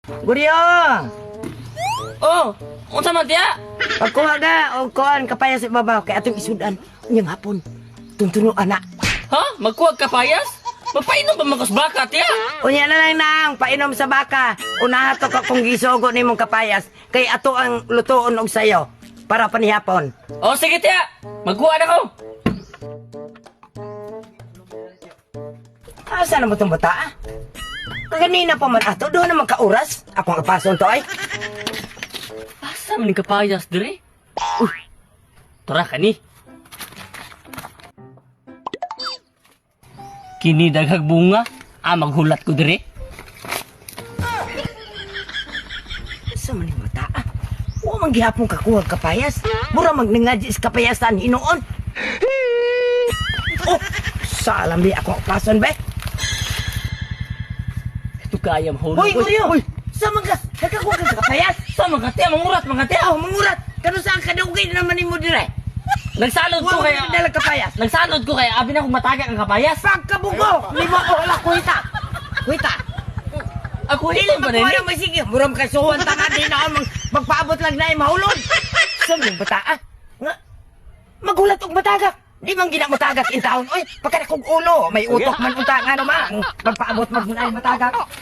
Guryo! Oh, unsa man tiya? Pagkuha ka o kuhan kapayas sa babaw kay atong isudan. Unyang hapon. Tuntuno anak. Ha? Magkuwag ka payas? Magpainom ba magos baka tiya? Unya na lang nang painom sa baka. Unaha to ka kung gisugo nimong kapayas. Kay ato ang lutoon og sayo. Para panihapon. Oh, sige tiya. Magkuha na ko. Asa na mo itong bata ah? Kaganina pa man ato. Doon naman kauras. Akong kapason to ay. Asa man yung kapayas dire? Tara ka ni. Kini daghag bunga. Maghulat ko dire. Asa man yung bata ah? Huwag man gihapong kakuha kapayas. Mura magningadji sa kapayasan hinoon. Oh! Salam di akong kapason be. Ito kaya mahulog. Hoy, Guryo! Sa mga nakakuha ka sa kapayas? Sa mga tiya, mangurat mga tiya. Oh, mangurat! Kano saan kadugay naman mo dire? Nagsalod ko Huwag kaya. mo dalang kapayas. Nagsalod ko kaya. Abi na kung matagak ang kapayas. Pagkabugo! Lima ko wala kuita! Kuita! Ako hiling pa rin. Makuha may sige. Muram kasuhan tanga din ako magpaabot lang na yung mahulog. Saan yung bata ah? Nga, magulat og matagak. Di man ginamutagak in taon. Oy, pagka kong ulo. May utok man unta nga naman. Magpaabot man na yung matagak.